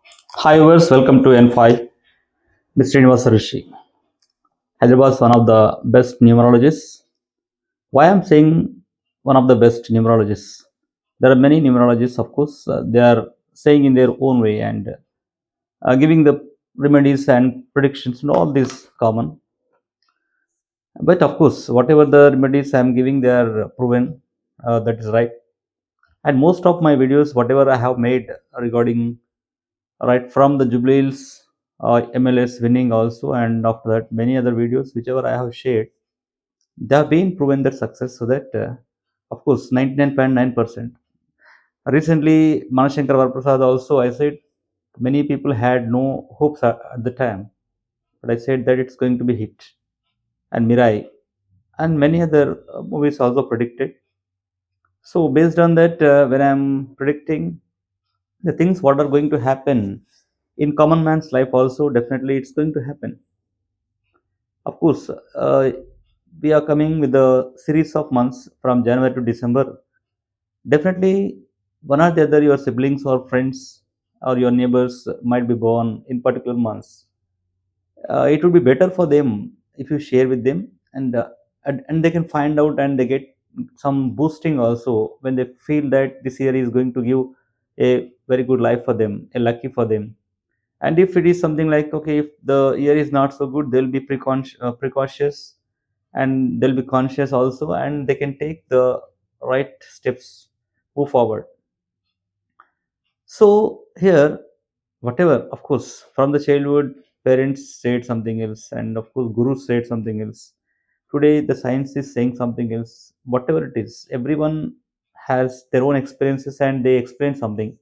Hi viewers, welcome to N5. Mr. Srinivas Rishi. Hyderabad is one of the best numerologists. Why I'm saying one of the best numerologists? There are many numerologists, of course. They are saying in their own way and giving the remedies and predictions and all this common. But of course, whatever the remedies I'm giving, they are proven. That is right. And most of my videos, whatever I have made regarding right from the Jubilees MLS winning also, and after that many other videos whichever I have shared, they have been proven their success. So that of course 99.9%. Recently, Manashankar Varaprasad also, I said many people had no hopes at the time, but I said that it's going to be hit, and Mirai and many other movies also predicted. So based on that, when I'm predicting the things what are going to happen in common man's life, also definitely it's going to happen. Of course, we are coming with a series of months from January to December. Definitely, one or the other, your siblings or friends or your neighbors might be born in particular months. It would be better for them if you share with them, and and they can find out and they get some boosting also when they feel that this year is going to give a very good life for them, a lucky for them. And if it is something like, okay, if the year is not so good, they'll be precautious, and they'll be conscious also, and they can take the right steps, move forward. So here, whatever, of course, from the childhood, parents said something else, and of course gurus said something else. Today the science is saying something else. Whatever it is, everyone has their own experiences and they explain something,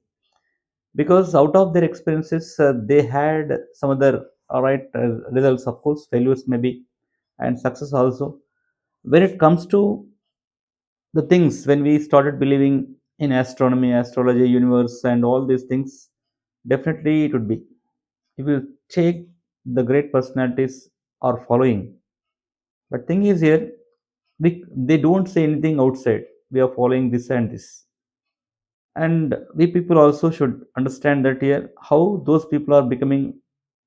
because out of their experiences, they had some other right results, of course failures maybe, and success also. When it comes to the things, when we started believing in astronomy, astrology, universe, and all these things, definitely it would be, if you take the great personalities are following. But thing is here, they don't say anything outside, we are following this and this. And we people also should understand that here how those people are becoming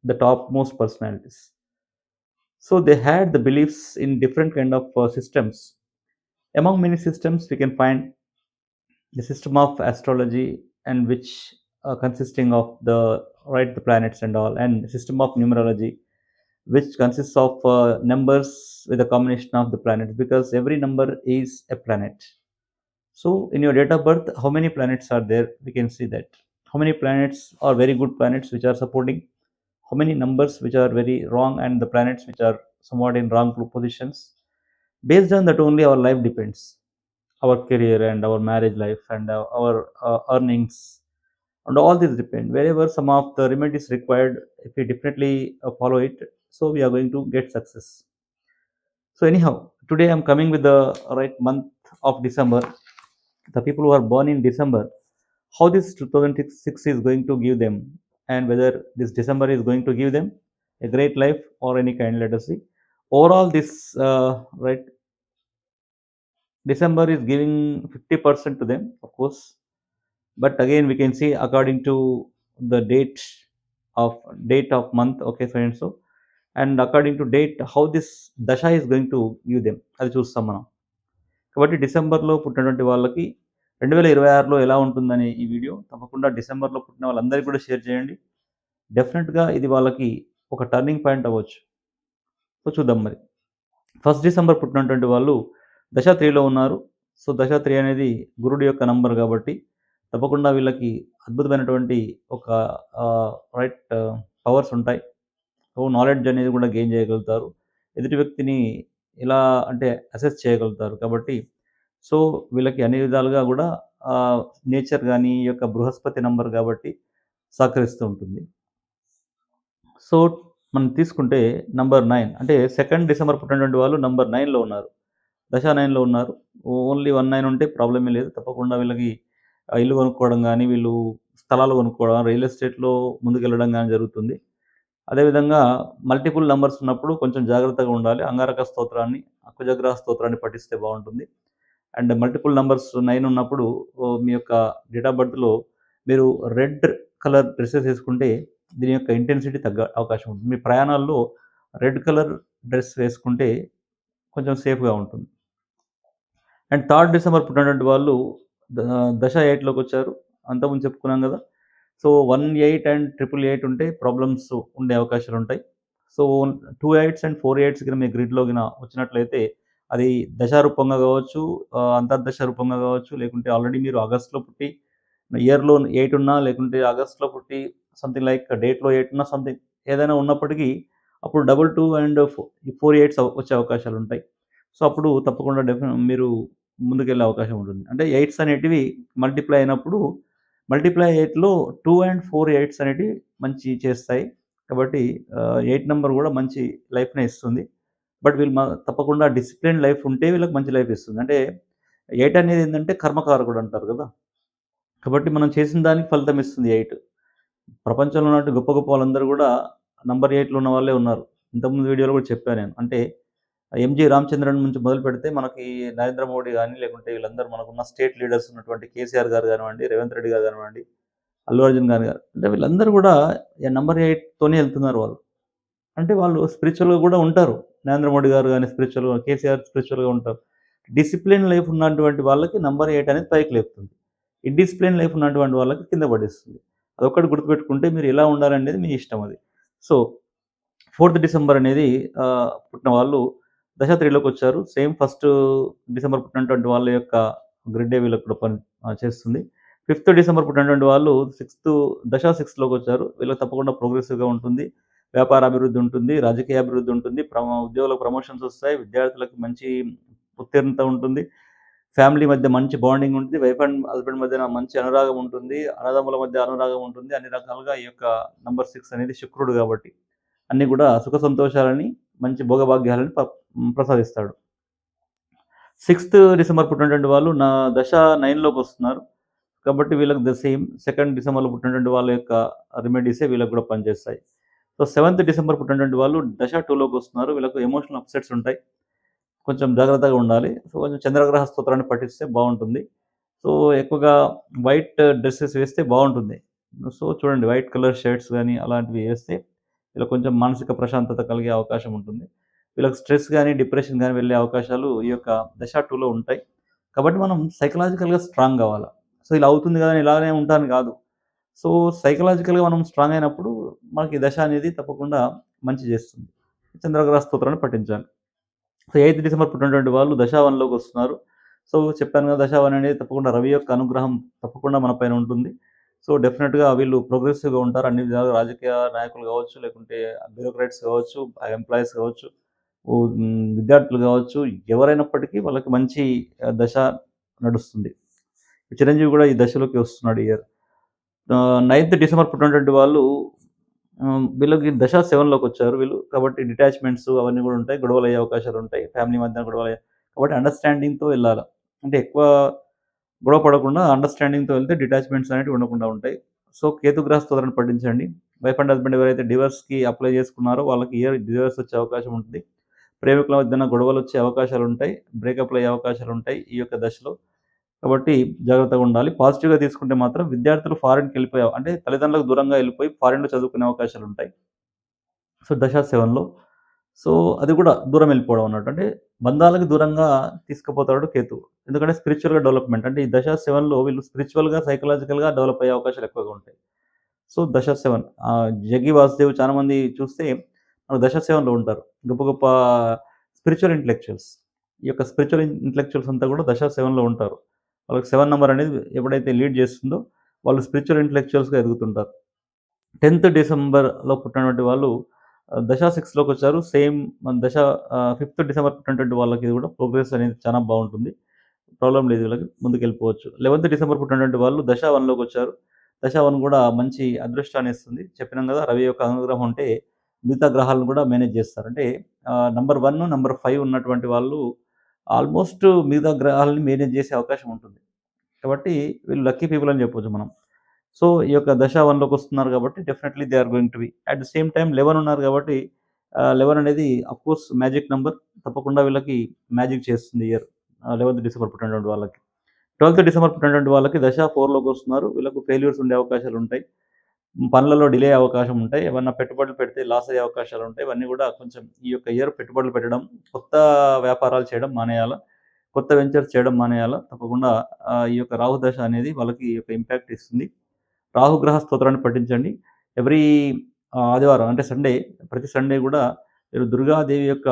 the topmost personalities. So they had the beliefs in different kind of systems. Among many systems we can find the system of astrology, and which consisting of the right the planets and all, and system of numerology, which consists of numbers with a combination of the planets, because every number is a planet. So in your date of birth, how many planets are there, we can see that. How many planets are very good planets which are supporting, how many numbers which are very wrong, and the planets which are somewhat in wrong positions. Based on that only our life depends, our career and our marriage life and our earnings, and all these depend. Wherever some of the remedies required, if we definitely follow it, so we are going to get success. So anyhow, today I'm coming with the right month of December. The people who are born in December, how this 2006 is going to give them, and whether this December is going to give them a great life or any kind. Let us see. Overall, this right December is giving 50% to them, of course. But again, we can see according to the date of month, okay, so and so, and according to date, how this dasha is going to give them, అది చూస్తాం మనం. కాబట్టి డిసెంబర్లో పుట్టినటువంటి వాళ్ళకి 2026లో ఎలా ఉంటుందని ఈ వీడియో తప్పకుండా డిసెంబర్లో పుట్టిన వాళ్ళందరికీ కూడా షేర్ చేయండి. డెఫినెట్గా ఇది వాళ్ళకి ఒక టర్నింగ్ పాయింట్ అవ్వచ్చు. సో చూద్దాం మరి. ఫస్ట్ డిసెంబర్ పుట్టినటువంటి వాళ్ళు దశ 3లో ఉన్నారు. సో దశ 3 అనేది గురుడు యొక్క నంబర్ కాబట్టి తప్పకుండా వీళ్ళకి అద్భుతమైనటువంటి ఒక రైట్ పవర్స్ ఉంటాయి. సో నాలెడ్జ్ అనేది కూడా గెయిన్ చేయగలుగుతారు. ఎదుటి వ్యక్తిని ఎలా అంటే అసెస్ చేయగలుగుతారు. కాబట్టి సో వీళ్ళకి అన్ని విధాలుగా కూడా నేచర్ గానీ, ఈ యొక్క బృహస్పతి నంబర్ కాబట్టి సహకరిస్తూ ఉంటుంది. సో మనం తీసుకుంటే నంబర్ 9, అంటే 2 డిసెంబర్ పుట్టినటువంటి వాళ్ళు నంబర్ 9లో ఉన్నారు. దశ 9లో ఉన్నారు. ఓన్లీ 19 ఉంటే ప్రాబ్లమే లేదు. తప్పకుండా వీళ్ళకి ఇల్లు కొనుక్కోవడం గానీ, వీళ్ళు స్థలాలు కొనుక్కోవడం, రియల్ ఎస్టేట్‌లో ముందుకెళ్ళడం గానీ జరుగుతుంది. అదేవిధంగా మల్టిపుల్ నంబర్స్ ఉన్నప్పుడు కొంచెం జాగ్రత్తగా ఉండాలి. అంగారక స్తోత్రాన్ని, కుజగ్రహ స్తోత్రాన్ని పఠిస్తే బావుంటుంది. అండ్ మల్టిపుల్ నంబర్స్ 9 ఉన్నప్పుడు మీ యొక్క డేట్ ఆఫ్ బర్త్‌లో మీరు రెడ్ కలర్ డ్రెసెస్ వేసుకుంటే దీని యొక్క ఇంటెన్సిటీ తగ్గ అవకాశం ఉంటుంది. మీ ప్రయాణాల్లో రెడ్ కలర్ డ్రెస్ వేసుకుంటే కొంచెం సేఫ్‌గా ఉంటుంది. అండ్ 3 డిసెంబర్ పుట్టినటువంటి వాళ్ళు ద దశ 8లోకి వచ్చారు. అంతకుముందు చెప్పుకున్నాం కదా! సో, 18 అండ్ 888 ఉంటే ప్రాబ్లమ్స్ ఉండే అవకాశాలుంటాయి. సో, 2 ఎయిట్స్ అండ్ 4 ఎయిట్స్ గిన మీ గ్రిడ్‌లో వచ్చినట్లయితే అది దశారూపంగా కావచ్చు, అంతర్దశ రూపంగా కావచ్చు, లేకుంటే ఆల్రెడీ మీరు ఆగస్ట్‌లో పుట్టి ఇయర్‌లో 8 ఉన్నా, లేకుంటే ఆగస్ట్‌లో పుట్టి సంథింగ్ లైక్ డేట్‌లో 8 ఉన్నా సంథింగ్ ఏదైనా ఉన్నప్పటికీ అప్పుడు 22 అండ్ 4 ఎయిట్స్ వచ్చే అవకాశాలుంటాయి. సో, అప్పుడు తప్పకుండా మీరు ముందుకెళ్ళే అవకాశం ఉంటుంది. అంటే ఎయిట్స్ అనేటివి మల్టిప్లై అయినప్పుడు మల్టిప్లై 8లో 2 అండ్ 4 ఎయిట్స్ అనేటివి మంచి చేస్తాయి. కాబట్టి 8 నంబర్ కూడా మంచి లైఫ్‌నే ఇస్తుంది. బట్ వీళ్ళు తప్పకుండా డిసిప్లిన్ లైఫ్ ఉంటే వీళ్ళకి మంచి లైఫ్ ఇస్తుంది. అంటే 8 అనేది ఏందంటే కర్మకారకుడు అంటారు కదా! కాబట్టి మనం చేసిన దానికి ఫలితం ఇస్తుంది 8. ప్రపంచంలో ఉన్నట్టు గొప్ప గొప్ప వాళ్ళందరూ కూడా నంబర్ 8లో ఉన్న వాళ్ళే ఉన్నారు. ఇంతకుముందు వీడియోలో కూడా చెప్పా నేను. అంటే ఎంజీ రామచంద్రన్ నుంచి మొదలుపెడితే మనకి నరేంద్ర మోడీ గాని, లేకుంటే వీళ్ళందరూ మనకున్న స్టేట్ లీడర్స్ ఉన్నటువంటి కేసీఆర్ గారు గానివ్వండి, రేవంత్ రెడ్డి గారు గానివ్వండి, అల్లు అర్జున్ గారు అంటే వీళ్ళందరూ కూడా నంబర్ 8 తోనే వెళ్తున్నారు వాళ్ళు. అంటే వాళ్ళు స్పిరిచువల్‌గా కూడా ఉంటారు. నరేంద్ర మోడీ గారు గాని స్పిరిచువల్‌గా, కేసీఆర్ స్పిరిచువల్‌గా ఉంటారు. డిసిప్లిన్ లైఫ్ ఉన్నటువంటి వాళ్ళకి నంబర్ 8 అనేది పైకి లేపుతుంది. ఇండిసిప్లిన్ లైఫ్ ఉన్నటువంటి వాళ్ళకి కింద పడేస్తుంది. అదొక్కటి గుర్తుపెట్టుకుంటే మీరు ఎలా ఉండాలనేది మీ ఇష్టం అది. సో, 4థ్ డిసెంబర్ అనేది పుట్టిన వాళ్ళు దశ 3లోకొచ్చారు. సేమ్ ఫస్ట్ డిసెంబర్ పుట్టినటువంటి వాళ్ళ యొక్క గ్రిడ్డే వీళ్ళకి కూడా చేస్తుంది. 5థ్ డిసెంబర్ పుట్టినటువంటి వాళ్ళు దశ 6లోకొచ్చారు. వీళ్ళకి తప్పకుండా ప్రోగ్రెసివ్‌గా ఉంటుంది. వ్యాపార అభివృద్ధి ఉంటుంది. రాజకీయ అభివృద్ధి ఉంటుంది. ఉద్యోగులకు ప్రమోషన్స్ వస్తాయి. విద్యార్థులకు మంచి ఉత్తీర్ణత ఉంటుంది. ఫ్యామిలీ మధ్య మంచి బాండింగ్ ఉంటుంది. వైఫ్ అండ్ హస్బెండ్ మధ్యన మంచి అనురాగం ఉంటుంది. అన్నదమ్ముల మధ్య అనురాగం ఉంటుంది. అన్ని రకాలుగా ఈ యొక్క నంబర్ 6 అనేది శుక్రుడు కాబట్టి అన్నీ కూడా సుఖ సంతోషాలని, మంచి భోగభాగ్యాలని ప్రసాదిస్తాడు. 6థ్ డిసెంబర్ పుట్టినటువంటి వాళ్ళు నా దశ 9లోకొస్తున్నారు. కాబట్టి వీళ్ళకి ద సేమ్ 2nd డిసెంబర్‌లో పుట్టినటువంటి వాళ్ళ యొక్క రెమెడీసే వీళ్ళకి కూడా పనిచేస్తాయి. సో, 7థ్ డిసెంబర్ పుట్టినటువంటి వాళ్ళు దశ 2లోకొస్తున్నారు. వీళ్ళకు ఎమోషనల్ అప్సెట్స్ ఉంటాయి. కొంచెం జాగ్రత్తగా ఉండాలి. సో, కొంచెం చంద్రగ్రహ స్తోత్రాన్ని పఠిస్తే బావుంటుంది. సో, ఎక్కువగా వైట్ డ్రెసెస్ వేస్తే బావుంటుంది. సో, చూడండి వైట్ కలర్ షర్ట్స్ గాని అలాంటివి వేస్తే వీళ్ళకి కొంచెం మానసిక ప్రశాంతత కలిగే అవకాశం ఉంటుంది. వీళ్ళకి స్ట్రెస్ గాని, డిప్రెషన్ గాని వెళ్ళే అవకాశాలు ఈ యొక్క దశ 2లో ఉంటాయి. కాబట్టి మనం సైకలాజికల్‌గా స్ట్రాంగ్ గావాల. సో, ఇలా అవుతుంది గదా! అని ఇలానే ఉంటాను గాదు. సో, సైకలాజికల్‌గా మనం స్ట్రాంగ్ అయినప్పుడు మనకి దశ అనేది తప్పకుండా మంచి జేస్తుంది. చంద్రగ్రహ స్తోత్రాన్ని పఠించాలి. సో, 8థ్ డిసెంబర్ పుట్టినటువంటి వాళ్ళు దశ 1లోకొస్తున్నారు. సో, చెప్పాను గదా! దశ 1 అనేది తప్పకుండా రవి యొక్క అనుగ్రహం తప్పకుండా మన పైన ఉంటుంది. సో, డెఫినిట్‌గా వీళ్ళు ప్రోగ్రెసివ్‌గా ఉంటారు. అన్ని విధాలుగా రాజకీయ నాయకులు గావచ్చు, లేకుంటే బ్యూరోక్రాట్స్ కావచ్చు, ఎంప్లాయీస్ కావచ్చు, విద్యార్థులు గావచ్చు, ఎవరైనప్పటికీ వాళ్ళకి మంచి దశ నడుస్తుంది. చిరంజీవి గూడా ఈ దశలోకి వస్తున్నాడు ఈ ఇయర్. 9థ్ డిసెంబర్ పుట్టినటువంటి వాళ్ళు వీళ్ళకి దశ 7లోకొచ్చారు వీళ్ళు. కాబట్టి డిటాచ్‌మెంట్స్ అవన్నీ గూడా ఉంటాయి. గొడవలయ్యే అవకాశాలుంటాయి. ఫ్యామిలీ మధ్యన గొడవలయ్యే కాబట్టి అండర్‌స్టాండింగ్‌తో వెళ్ళాల. అంటే ఎక్కువ గొడవ పడకుండా అండర్‌స్టాండింగ్‌తో వెళ్తే డిటాచ్‌మెంట్స్ అనేటివి ఉండకుండా ఉంటాయి. సో, కేతుగ్రహ స్తోత్రాన్ని పఠించండి. వైఫ్ అండ్ హస్బెండ్ ఎవరైతే డివోర్స్‌కి అప్లై చేసుకున్నారో వాళ్ళకి ఇయర్ డివోర్స్ వచ్చే అవకాశం ఉంటుంది. ప్రేమికుల మధ్యన గొడవలొచ్చే అవకాశాలుంటాయి. బ్రేకప్‌లు అయ్యే అవకాశాలుంటాయి ఈ యొక్క దశలో. కాబట్టి జాగ్రత్తగా ఉండాలి. పాజిటివ్‌గా తీసుకుంటే మాత్రం విద్యార్థులు ఫారిన్‌కెళ్ళిపోయే అంటే తల్లిదండ్రులకు దూరంగా ఎళ్ళిపోయి ఫారిన్‌లో చదువుకునే అవకాశాలుంటాయి. సో, దశ 7లో. సో, అది కూడా దూరం వెళ్ళిపోవడం అన్నట్టు. అంటే బంధాలకు దూరంగా తీసుకుపోతాడు కేతువు. ఎందుకంటే స్పిరిచ్యువల్‌గా డెవలప్‌మెంట్. అంటే ఈ దశ 7లో వీళ్ళు స్పిరిచ్యువల్‌గా, సైకలాజికల్‌గా డెవలప్ అయ్యే అవకాశాలు ఎక్కువగా ఉంటాయి. సో, దశ 7 జగ్గి వాసుదేవ్ చాలామంది చూస్తే దశ 7లో ఉంటారు. గొప్ప గొప్ప స్పిరిచ్యువల్ ఇంటెలెక్చువల్స్. ఈ యొక్క స్పిరిచ్యువల్ ఇంటెలెక్చువల్స్ అంతా కూడా దశ 7లో ఉంటారు. వాళ్ళకి 7 నంబర్ అనేది ఎప్పుడైతే లీడ్ చేస్తుందో వాళ్ళు స్పిరిచ్యువల్ ఇంటెలెక్చువల్స్‌గా ఎదుగుతుంటారు. 10థ్ డిసెంబర్‌లో పుట్టినటువంటి వాళ్ళు దశ 6లోకొచ్చారు. సేమ్ మన 5థ్ డిసెంబర్ పుట్టినటువంటి వాళ్ళకి ఇది కూడా ప్రోగ్రెస్ అనేది చాలా బావుంటుంది. ప్రాబ్లమ్ లేదు వీళ్ళకి. ముందుకెళ్ళిపోవచ్చు. 11థ్ డిసెంబర్ పుట్టినటువంటి వాళ్ళు దశ 1లోకొచ్చారు. దశ 1 కూడా మంచి అదృష్టాన్ని ఇస్తుంది. చెప్పినాం కదా! రవి యొక్క అనుగ్రహం ఉంటే మిగతా గ్రహాలను కూడా మేనేజ్ చేస్తారు. అంటే నంబర్ 1, నంబర్ 5 ఉన్నటువంటి వాళ్ళు ఆల్మోస్ట్ మిగతా గ్రహాలని మేనేజ్ చేసే అవకాశం ఉంటుంది. కాబట్టి వీళ్ళు లక్కీ పీపుల్ అని చెప్పొచ్చు మనం. సో, ఈ యొక్క దశ 1లోకొస్తున్నారు కాబట్టి definitely they are going to be. At the same time 11 ఉన్నారు కాబట్టి 11 అనేది ఆఫ్‌కోర్స్ మ్యాజిక్ నంబర్. తప్పకుండా వీళ్ళకి మ్యాజిక్ చేస్తుంది ఈ ఇయర్. 11థ్ డిసెంబర్ పుట్టినటువంటి వాళ్ళకి. 12థ్ డిసెంబర్ పుట్టినటువంటి వాళ్ళకి దశ 4లోకొస్తున్నారు. వీళ్ళకు ఫెయిల్యూర్స్ ఉండే అవకాశాలుంటాయి. పనులలో డిలే అయ్యే అవకాశం ఉంటాయి. ఏమన్నా పెట్టుబడులు పెడితే లాస్ అయ్యే అవకాశాలుంటాయి. ఇవన్నీ గూడా కొంచెం ఈ యొక్క ఇయర్ పెట్టుబడులు పెట్టడం, కొత్త వ్యాపారాలు చేయడం మానేయాల. కొత్త వెంచర్స్ చేయడం మానేయాల. తప్పకుండా ఈ యొక్క రాహు దశ అనేది వాళ్ళకి ఈ యొక్క ఇంపాక్ట్ ఇస్తుంది. రాహుగ్రహ స్తోత్రాన్ని పఠించండి. ఎవ్రీ ఆదివారం అంటే సండే, ప్రతి సండే గూడా మీరు దుర్గాదేవి యొక్క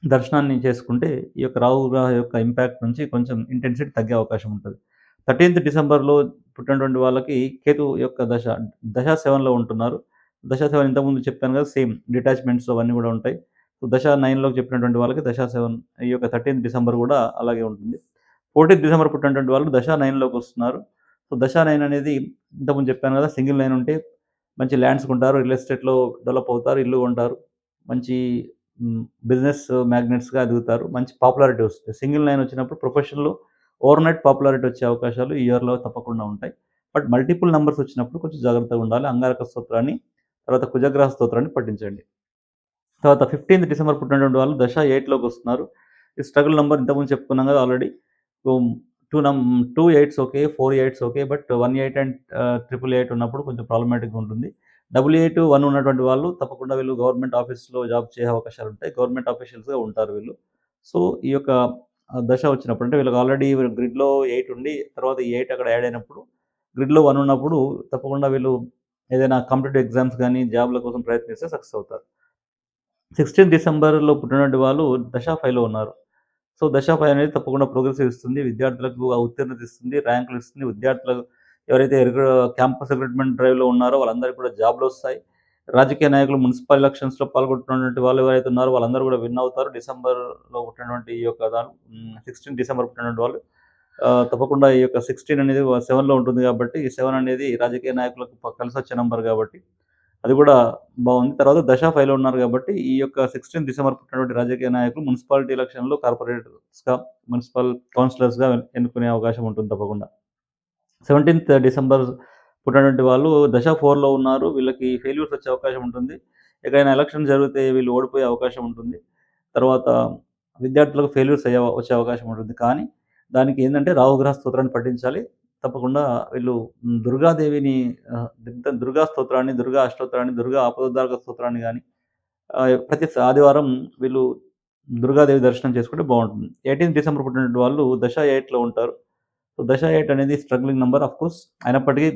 దర్శనాన్ని చేసుకుంటే ఈ యొక్క రాహుగ్రహ యొక్క ఇంపాక్ట్ నుంచి కొంచెం ఇంటెన్సిటీ తగ్గే అవకాశం ఉంటది. 13థ్ డిసెంబర్‌లో పుట్టినటువంటి వాళ్ళకి కేతు యొక్క దశ, దశ 7లో ఉంటున్నారు. దశ 7 ఇంతకుముందు చెప్పాను కదా! సేమ్ డిటాచ్‌మెంట్స్ అవన్నీ గూడా ఉంటాయి. సో, దశ 9లోకి చెప్పినటువంటి వాళ్ళకి దశ 7 ఈ యొక్క 13థ్ డిసెంబర్ గూడా అలాగే ఉంటుంది. 14థ్ డిసెంబర్ పుట్టినటువంటి వాళ్ళు దశ 9లోకొస్తున్నారు. సో, దశ 9 అనేది ఇంతకుముందు చెప్పాను కదా! సింగిల్ లైన్ ఉంటే మంచి ల్యాండ్స్ కొంటారు. రియల్ ఎస్టేట్‌లో డెవలప్ అవుతారు. ఇల్లు కొంటారు. మంచి బిజినెస్ మ్యాగ్నెట్స్‌గా ఎదుగుతారు. మంచి పాపులారిటీ వస్తుంది. సింగిల్ లైన్ వచ్చినప్పుడు ప్రొఫెషన్‌లో ఓవర్‌నైట్ పాపులారిటీ వచ్చే అవకాశాలు ఈ ఇయర్‌లో తప్పకుండా ఉంటాయి. బట్ మల్టిపుల్ నంబర్స్ వచ్చినప్పుడు కొంచెం జాగ్రత్తగా ఉండాలి. అంగారక స్తోత్రాన్ని, తర్వాత కుజగ్రహ స్తోత్రాన్ని పఠించండి. తర్వాత 15థ్ డిసెంబర్ పుట్టినటువంటి వాళ్ళు దశ 8లోకొస్తున్నారు. ఈ స్ట్రగుల్ నంబర్ ఇంతకుముందు చెప్పుకున్నాం కదా already. So, 2 eights okay. 4 eights okay. But 1 eight and 888 ఉన్నప్పుడు కొంచెం ప్రాబ్లమాటిక్‌గా ఉంటుంది. 88, 1 ఉన్నటువంటి వాళ్ళు తప్పకుండా వీళ్ళు గవర్నమెంట్ ఆఫీస్‌లో జాబ్ చేసే అవకాశాలుంటాయి. గవర్నమెంట్ ఆఫీషియల్స్‌గా ఉంటారు వీళ్ళు. సో, ఈ యొక్క దశ వచ్చినప్పుడు అంటే వీళ్ళకి ఆల్రెడీ గ్రిడ్‌లో 8 ఉండి తర్వాత ఈ 8 అక్కడ యాడ్ అయినప్పుడు గ్రిడ్‌లో 1 ఉన్నప్పుడు తప్పకుండా వీళ్ళు ఏదైనా కాంపిటీటివ్ ఎగ్జామ్స్ గాని, జాబ్‌ల కోసం ప్రయత్నిస్తే సక్సెస్ అవుతారు. 16 డిసెంబర్‌లో పుట్టినటువంటి వాళ్ళు దశ 5లో ఉన్నారు. సో, దశ 5 అనేది తప్పకుండా ప్రోగ్రెసివ్ ఇస్తుంది. విద్యార్థులకు ఆ ఉత్తీర్ణత ఇస్తుంది. ర్యాంకులు ఇస్తుంది. విద్యార్థులు ఎవరైతే క్యాంపస్ రిక్రూట్మెంట్ డ్రైవ్‌లో ఉన్నారో వాళ్ళందరికీ కూడా జాబ్‌లొస్తాయి. రాజకీయ నాయకులు మున్సిపల్ ఎలక్షన్స్‌లో పాల్గొంటున్నటువంటి వాళ్ళు ఎవరైతే ఉన్నారో వాళ్ళందరూ కూడా విన్ అవుతారు. డిసెంబర్‌లో పుట్టినటువంటి ఈ యొక్క 16 డిసెంబర్ పుట్టినటువంటి వాళ్ళు తప్పకుండా ఈ యొక్క 16 అనేది 7లో ఉంటుంది కాబట్టి, ఈ 7 అనేది రాజకీయ నాయకులకు కలిసొచ్చే నంబర్ కాబట్టి అది కూడా బావుంది. తర్వాత దశ 5లో ఉన్నారు గాబట్టి, ఈ యొక్క 16 డిసెంబర్ పుట్టినటువంటి రాజకీయ నాయకులు మున్సిపాలిటీ ఎలక్షన్‌లో కార్పొరేటర్స్‌గా, మున్సిపల్ కౌన్సిలర్స్‌గా ఎన్నుకునే అవకాశం ఉంటుంది తప్పకుండా. 17థ్ డిసెంబర్ పుట్టినటువంటి వాళ్ళు దశ 4లో ఉన్నారు. వీళ్ళకి ఫెయిల్యూర్స్ వచ్చే అవకాశం ఉంటుంది. ఎక్కడైనా ఎలక్షన్ జరిగితే వీళ్ళు ఓడిపోయే అవకాశం ఉంటుంది. తర్వాత విద్యార్థులకు ఫెయిల్యూర్స్ వచ్చే అవకాశం ఉంటుంది. కానీ దానికి ఏందంటే రాహుగ్రహ స్తోత్రాన్ని పఠించాలి. తప్పకుండా వీళ్ళు దుర్గాదేవిని దుర్గా స్తోత్రాన్ని, దుర్గా అష్టోత్తరాన్ని, దుర్గా ఆపదోద్ధారక స్తోత్రాన్ని గాని ప్రతి ఆదివారం వీళ్ళు దుర్గాదేవి దర్శనం చేసుకుంటే బావుంటుంది. 18 డిసెంబర్ పుట్టినటువంటి వాళ్ళు దశ 8లో ఉంటారు. సో, దశ 8 అనేది స్ట్రగ్లింగ్ నంబర్ ఆఫ్‌కోర్స్ అయినప్పటికీ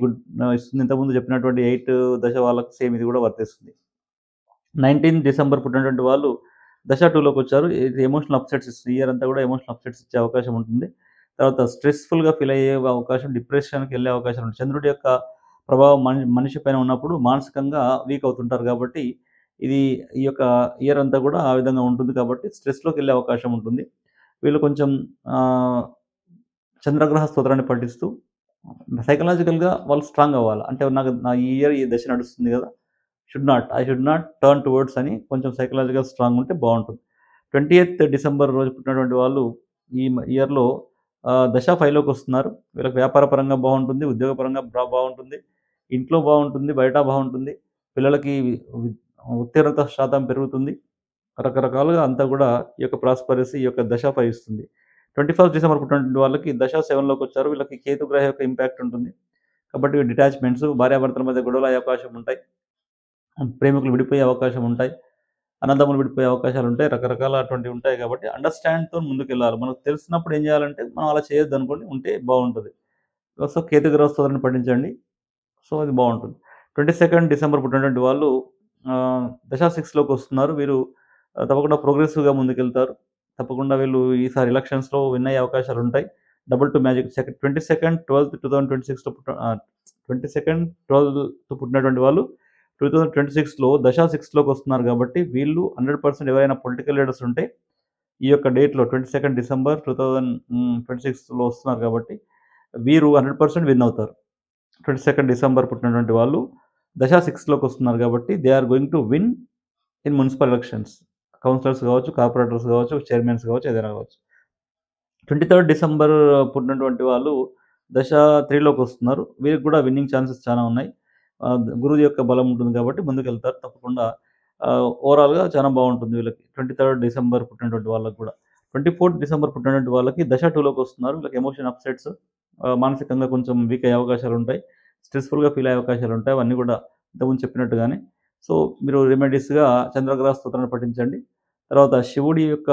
ఇస్తుంది. ఇంతకుముందు చెప్పినటువంటి 8 దశ వాళ్ళకి సేమ్ ఇది కూడా వర్తిస్తుంది. 19 డిసెంబర్ పుట్టినటువంటి వాళ్ళు దశ 2లోకొచ్చారు. ఇది ఎమోషనల్ అప్‌సెట్స్ ఇస్తుంది. ఇయర్ అంతా కూడా ఎమోషనల్ అప్‌సెట్స్ ఇచ్చే అవకాశం ఉంటుంది. తర్వాత స్ట్రెస్‌ఫుల్‌గా ఫీల్ అయ్యే అవకాశం, డిప్రెషన్‌కెళ్ళే అవకాశం ఉంది. చంద్రుడి యొక్క ప్రభావం మనిషి పైన ఉన్నప్పుడు మానసికంగా వీక్ అవుతుంటారు కాబట్టి, ఇది ఈ యొక్క ఇయర్ అంతా కూడా ఆ విధంగా ఉంటుంది కాబట్టి స్ట్రెస్‌లోకెళ్ళే అవకాశం ఉంటుంది. వీళ్ళు కొంచెం ఆహ్, చంద్రగ్రహ స్తోత్రాన్ని పఠిస్తూ సైకలాజికల్‌గా వాళ్ళు స్ట్రాంగ్ అవ్వాలి. అంటే నా ఈ ఇయర్ ఈ దశ నడుస్తుంది గదా! I should not turn towards అని కొంచెం సైకలాజికల్ స్ట్రాంగ్ ఉంటే బావుంటుంది. 20థ్ డిసెంబర్ రోజు పుట్టినటువంటి వాళ్ళు ఇయర్‌లో దశ 5లోకొస్తున్నారు. వీళ్ళకి వ్యాపార పరంగా బావుంటుంది. ఉద్యోగపరంగా బావుంటుంది. ఇంట్లో బావుంటుంది. బయట బావుంటుంది. పిల్లలకి వి ఉత్తీర్ణత శాతం పెరుగుతుంది. రకరకాలుగా అంతా గూడా ఈ యొక్క ప్రాస్పరసీ ఈ యొక్క దశ ఫలిస్తుంది. 21 డిసెంబర్ పుట్టినటువంటి వాళ్ళకి దశ 7లోకొచ్చారు. వీళ్ళకి కేతు గ్రహం యొక్క ఇంపాక్ట్ ఉంటుంది. కాబట్టి డిటాచ్‌మెంట్స్, భార్యాభర్తల మధ్య గొడవలయ్యే అవకాశం ఉంటాయి. ప్రేమికులు విడిపోయే అవకాశం ఉంటాయి. అన్నదమ్ములు విడిపోయే అవకాశాలుంటాయి. రకరకాల అటువంటివి ఉంటాయి కాబట్టి అండర్‌స్టాండ్‌తోని ముందుకెళ్ళాలి. మనకు తెలిసినప్పుడు ఏం చేయాలంటే మనం అలా చేయొద్దనుకోండి ఉంటే బావుంటది. సో, కేతుగ్రహ స్తోత్రాన్ని పఠించండి. సో, అది బావుంటుంది. 22 డిసెంబర్ పుట్టినటువంటి వాళ్ళు దశ 6లోకొస్తున్నారు. వీరు తప్పకుండా ప్రోగ్రెసివ్‌గా ముందుకెళ్తారు. తప్పకుండా వీళ్ళు ఈసారి ఎలక్షన్స్‌లో విన్ అయ్యే అవకాశాలుంటాయి. Double to magic 22nd, 12th 2026లో 22nd, 12th పుట్టినటువంటి వాళ్ళు 2026లో దశ 6లోకొస్తున్నారు కాబట్టి వీళ్ళు 100% ఎవరైనా పొలిటికల్ లీడర్స్ ఉంటే ఈ యొక్క డేట్‌లో 22 డిసెంబర్ 2026లో వస్తున్నారు కాబట్టి వీరు 100% విన్ అవుతారు. 22 డిసెంబర్ పుట్టినటువంటి వాళ్ళు దశ 6లోకొస్తున్నారు కాబట్టి they are going to win in municipal elections. Councillors కావచ్చు, కార్పొరేటర్స్ కావచ్చు, చైర్మన్స్ కావచ్చు, ఏదైనా కావచ్చు. 23 డిసెంబర్ పుట్టినటువంటి వాళ్ళు దశ 3లోకొస్తున్నారు. వీరికి కూడా విన్నింగ్ ఛాన్సెస్ చానా ఉన్నాయి. గురువు యొక్క బలం ఉంటుంది కాబట్టి ముందుకెళ్తారు. తప్పకుండా ఓవరాల్‌గా చాలా బావుంటుంది వీళ్ళకి. 23 డిసెంబర్ పుట్టినటువంటి వాళ్ళకి కూడా. 24 డిసెంబర్ పుట్టినటువంటి వాళ్ళకి దశ 2లోకొస్తున్నారు. వీళ్ళకి ఎమోషన్ అప్‌సెట్స్ మానసికంగా కొంచెం వీక్ అయ్యే అవకాశాలుంటాయి. స్ట్రెస్‌ఫుల్‌గా ఫీల్ అయ్యే అవకాశాలు ఉంటాయి. అవన్నీ కూడా ఇంతకుముందు చెప్పినట్టుగానే. సో, మీరు రెమెడీస్‌గా చంద్రగ్రహ స్తోత్రాన్ని పఠించండి. తర్వాత శివుడి యొక్క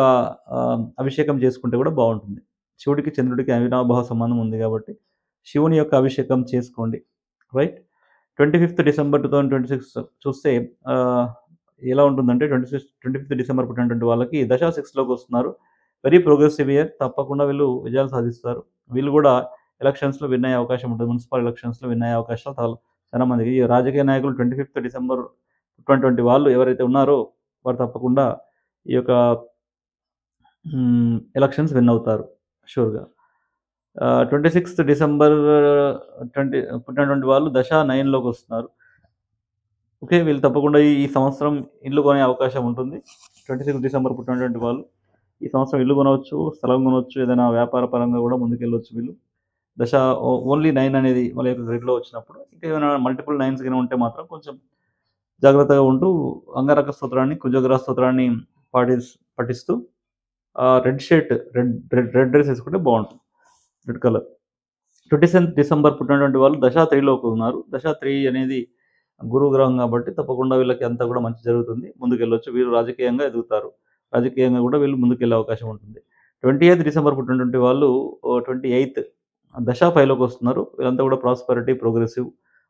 అభిషేకం చేసుకుంటే కూడా బావుంటుంది. శివుడికి, చంద్రుడికి అవినాభావ సంబంధం ఉంది కాబట్టి, శివుని యొక్క అభిషేకం చేసుకోండి. రైట్. 25థ్ డిసెంబర్ 2026 చూస్తే ఆహ్, ఎలా ఉంటుందంటే 25థ్ డిసెంబర్ పుట్టినటువంటి వాళ్ళకి దశ 6లోకి వస్తున్నారు. Very progressive year. తప్పకుండా వీళ్ళు విజయాలు సాధిస్తారు. వీళ్ళు గూడా ఎలక్షన్స్‌లో విన్ అయ్యే అవకాశం ఉంటుంది. మున్సిపల్ ఎలక్షన్స్‌లో విన్ అయ్యే అవకాశాలు చాలా మందికి. ఈ రాజకీయ నాయకులు 25థ్ డిసెంబర్ 2020 వాళ్ళు ఎవరైతే ఉన్నారో వారు తప్పకుండా ఈ యొక్క ఎలక్షన్స్ విన్ అవుతారు షూర్‌గా. 26థ్ డిసెంబర్ 20 పుట్టినటువంటి వాళ్ళు దశ 9లోకి వస్తున్నారు. ఓకే. వీళ్ళు తప్పకుండా ఈ సంవత్సరం ఇల్లు కొనే అవకాశం ఉంటుంది. 26 డిసెంబర్ పుట్టినటువంటి వాళ్ళు ఈ సంవత్సరం ఇల్లు కొనవచ్చు, స్థలం కొనవచ్చు, ఏదైనా వ్యాపార పరంగా కూడా ముందుకెళ్ళొచ్చు వీళ్ళు. దశ ఓన్లీ 9 అనేది వాళ్ళ యొక్క గ్రిడ్‌లో వచ్చినప్పుడు. ఇంకా ఏమైనా మల్టిపుల్ 9స్ గిన ఉంటే మాత్రం కొంచెం జాగ్రత్తగా ఉంటూ అంగారక స్తోత్రాన్ని, కుజగ్రహ స్తోత్రాన్ని పాటిస్ పఠిస్తూ రెడ్ షర్ట్, రెడ్ డ్రెస్ ఏసుకుంటే బావుంటుంది. Red colour. 27థ్ డిసెంబర్ పుట్టినటువంటి వాళ్ళు దశ 3లోకి ఉన్నారు. దశ 3 అనేది గురువు గ్రహం కాబట్టి తప్పకుండా వీళ్ళకి అంతా కూడా మంచి జరుగుతుంది. ముందుకెళ్ళొచ్చు. వీరు రాజకీయంగా ఎదుగుతారు. రాజకీయంగా కూడా వీళ్ళు ముందుకెళ్ళే అవకాశం ఉంటుంది. 28థ్ డిసెంబర్ పుట్టినటువంటి వాళ్ళు 28థ్ దశ 5లోకి వస్తున్నారు. వీళ్ళంతా కూడా ప్రాస్పెరిటీ, ప్రోగ్రెసివ్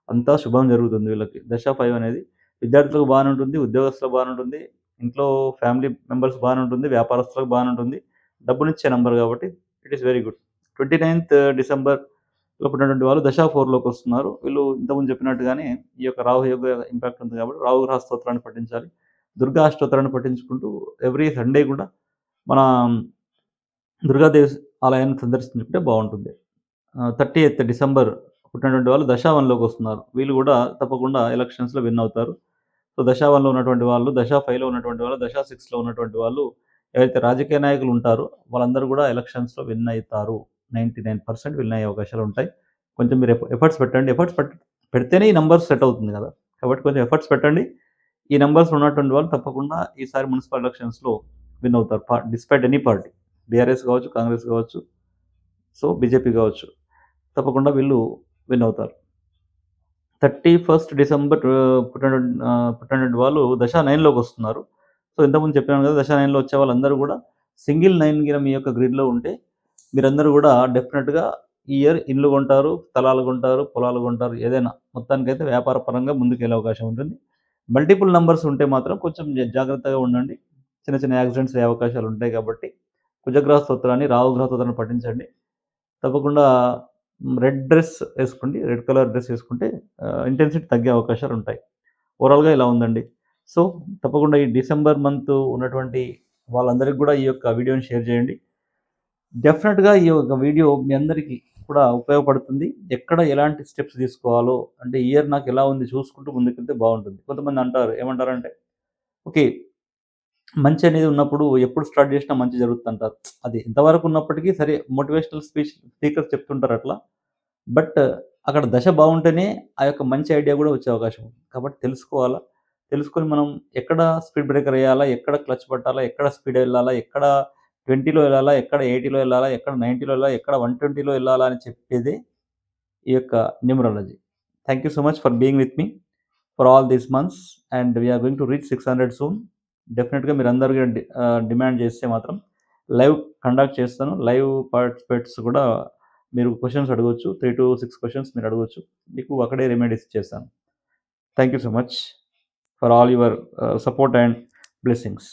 అంతా శుభం జరుగుతుంది వీళ్ళకి. దశ 5 అనేది విద్యార్థులకు బానే ఉంటుంది. ఉద్యోగస్తులకు బానే ఉంటుంది. ఇంట్లో ఫ్యామిలీ మెంబర్స్ బానే ఉంటుంది. వ్యాపారస్తులకు బానే ఉంటుంది. డబ్బునిచ్చే నంబర్ కాబట్టి ఇట్ ఈస్ వెరీ గుడ్. 29థ్ డిసెంబర్‌లో పుట్టినటువంటి వాళ్ళు దశ 4లోకి వస్తున్నారు. వీళ్ళు ఇంతకుముందు చెప్పినట్టుగానే ఈ యొక్క రాహు యొక్క ఇంపాక్ట్ ఉంది కాబట్టి రాహు గ్రహ స్తోత్రాన్ని పఠించాలి. దుర్గా అష్టోత్తరాన్ని పఠించుకుంటూ ఎవ్రీ సండే కూడా మన దుర్గాదేవి ఆలయాన్ని సందర్శించుకుంటే బావుంటుంది. 30థ్ డిసెంబర్ పుట్టినటువంటి వాళ్ళు దశ 1లోకి వస్తున్నారు. వీళ్ళు కూడా తప్పకుండా ఎలక్షన్స్‌లో విన్ అవుతారు. సో, దశ 1లో ఉన్నటువంటి వాళ్ళు, దశ 5లో ఉన్నటువంటి వాళ్ళు, దశ 6లో ఉన్నటువంటి వాళ్ళు ఎవరైతే రాజకీయ నాయకులు ఉంటారో వాళ్ళందరూ కూడా ఎలక్షన్స్‌లో విన్ అయితారు. 99% విన్ అయ్యే అవకాశాలు ఉంటాయి. కొంచెం మీరు ఎఫర్ట్స్ పెట్టండి. పెడితేనే ఈ నంబర్స్ సెట్ అవుతుంది కదా! కాబట్టి కొంచెం ఎఫర్ట్స్ పెట్టండి. ఈ నంబర్స్‌లో ఉన్నటువంటి వాళ్ళు తప్పకుండా ఈసారి మున్సిపల్ ఎలక్షన్స్‌లో విన్ అవుతారు. Despite any party. బీఆర్ఎస్ కావచ్చు, కాంగ్రెస్ కావచ్చు, సో బీజేపీ కావచ్చు. తప్పకుండా వీళ్ళు విన్ అవుతారు. 31st డిసెంబర్ పుట్టినటువంటి వాళ్ళు దశ 9లోకి వస్తున్నారు. సో, ఇంతకుముందు చెప్పాను కదా! దశ 9లో వచ్చే వాళ్ళందరూ కూడా సింగిల్ 9 గిన మీ యొక్క గ్రిడ్‌లో ఉంటే మీరందరూ కూడా డెఫినిట్‌గా ఈ ఇయర్ ఇల్లు కొంటారు, స్థలాలు కొంటారు, పొలాలు కొంటారు. ఏదైనా మొత్తానికైతే వ్యాపార పరంగా ముందుకెళ్ళే అవకాశం ఉంటుంది. మల్టిపుల్ నంబర్స్ ఉంటే మాత్రం కొంచెం జాగ్రత్తగా ఉండండి. చిన్న చిన్న యాక్సిడెంట్స్ అయ్యే అవకాశాలు ఉంటాయి కాబట్టి కుజగ్రహ స్తోత్రాన్ని, రాహుగ్రహ స్తోత్రాన్ని పఠించండి. తప్పకుండా రెడ్ డ్రెస్ ఏసుకోండి. రెడ్ కలర్ డ్రెస్ ఏసుకుంటే ఇంటెన్సిటీ తగ్గే అవకాశాలుంటాయి. ఓవరాల్‌గా ఇలా ఉందండి. సో, తప్పకుండా ఈ డిసెంబర్ మంత్ ఉన్నటువంటి వాళ్ళందరికి గూడా ఈ యొక్క వీడియోని షేర్ చేయండి. డెఫినెట్‌గా ఈ యొక్క వీడియో మీ అందరికీ కూడా ఉపయోగపడుతుంది. ఎక్కడ ఎలాంటి స్టెప్స్ తీసుకోవాలో అంటే ఇయర్ నాకెలా ఉంది చూసుకుంటూ ముందుకెళ్తే బావుంటుంది. కొంతమంది అంటారు ఏమంటారంటే, ఓకే. మంచి అనేది ఉన్నప్పుడు ఎప్పుడు స్టార్ట్ చేసినా మంచి జరుగుతుందంటారు. అది ఎంతవరకు ఉన్నప్పటికీ సరే మోటివేషనల్ స్పీకర్స్ చెప్తుంటారు అట్లా. బట్ అక్కడ దశ బావుంటేనే ఆ యొక్క మంచి ఐడియా గూడా వచ్చే అవకాశం ఉంది. కాబట్టి తెలుసుకోవాలా. తెలుసుకొని మనం ఎక్కడ స్పీడ్ బ్రేకర్ ఎయ్యాలా, ఎక్కడ క్లచ్ పట్టాలా, ఎక్కడ స్పీడ్ ఎళ్ళాలా, ఎక్కడ 20లో ఎళ్ళాలా, ఎక్కడ 80లో ఎళ్ళాలా, ఎక్కడ 90లో ఎళ్ళాలా, ఎక్కడ 120లో ఎళ్ళాలా అని చెప్పేదే ఈ యొక్క numerology. Thank you so much for being with me for all these months and we are going to reach 600 soon. డెఫినిట్‌గా మీరందరూ డిమాండ్ చేస్తే మాత్రం లైవ్ కండక్ట్ చేస్తాను. లైవ్ పార్టిసిపేట్స్ కూడా మీరు క్వెషన్స్ అడగొచ్చు. 3-6 క్వెషన్స్ మీరు అడగొచ్చు. మీకు అక్కడే రెమెడీస్ ఇచ్చేస్తాను. Thank you so much for all your support and blessings.